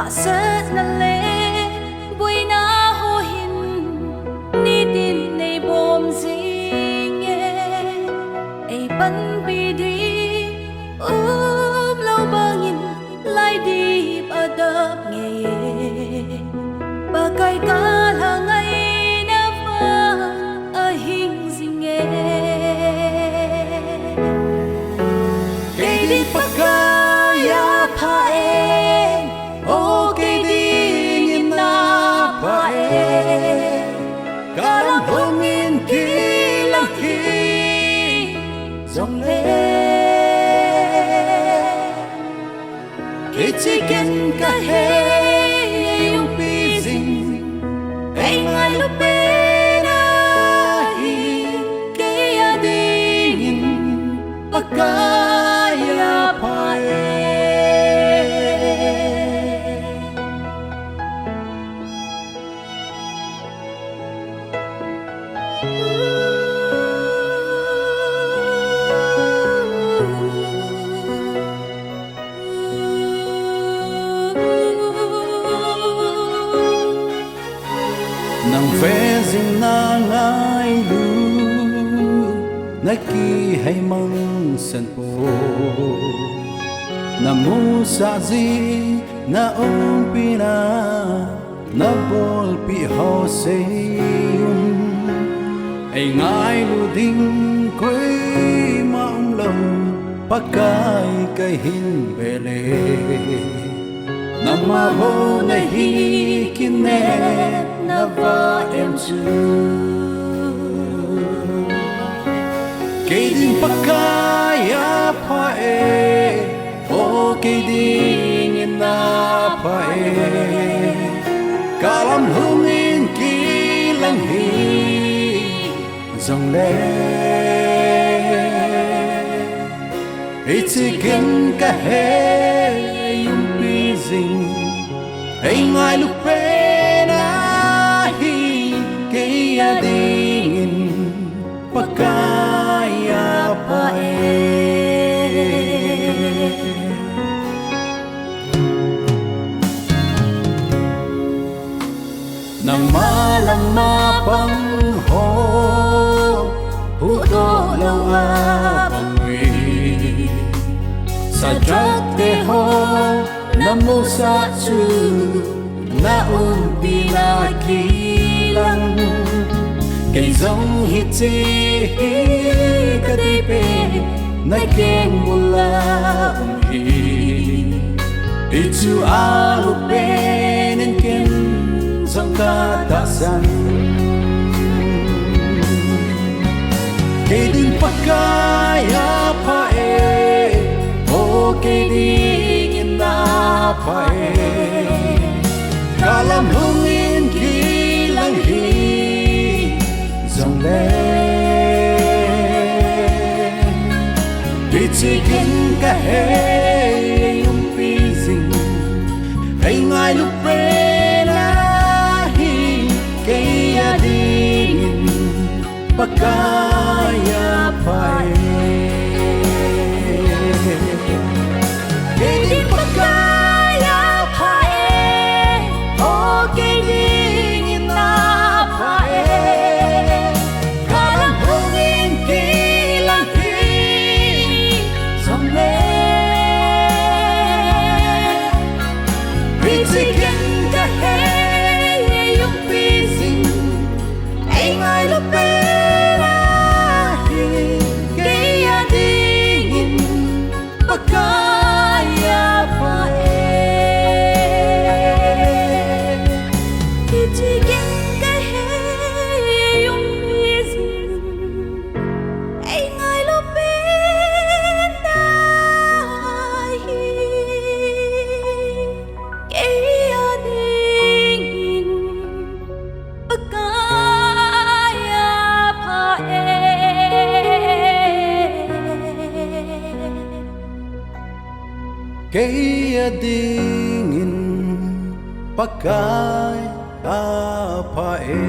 Hahsat naleh boina hohin Nitin eibom jinge Eipanpi umlou bangin lai di adap ngeiye Pakai kalangai nafa ahing jinge Keidin Pakai APHAI O Keidin Pakai Kalam homin kilang hi Chongloi Keidin Pakai yung pising ay ngalupin ay kaya dingin Pakai APHAI Nang vezin na ngay lu Naki-hay mang san po Na musa zi na umpina Na bolpi ho sei-un Ay ngay lu ding ko'y umlou Pakai Kahinkho bele Na maho na hikinet na vah-em Keidin Pakai APHAI O Keidin Pakai Kalam hungin kilang hi Chongloi Itigin kahe yung pising Ay ngay lupen ahi kaya dingin Pakai APHAI Nang malamapang ho Hudo lawa pangwi Sa Gangte ho Namusa su na binakilang Kay dòng hít chi ka đi pe na keng mula hi Itu alu penen ken dòng ka ta san Keidin Pakai APHAI O Keidin Pakai Kalam hungin kilang hi Chongloi Itigin kahe yung pising ay ngay lupen ahi kaya dingin Pakai APHAI Keidin Pakai APHAI O Keidin Pakai Kalang hungin kilang hi Chongloi Itigin kahe yung pising ay ngay lupen ahi kaya dingin Pakai APHAI Itigin kahe yung pising ay ngay lupen ahi kaya dingin Pakai APHAI kaya dingin Pakai APHAI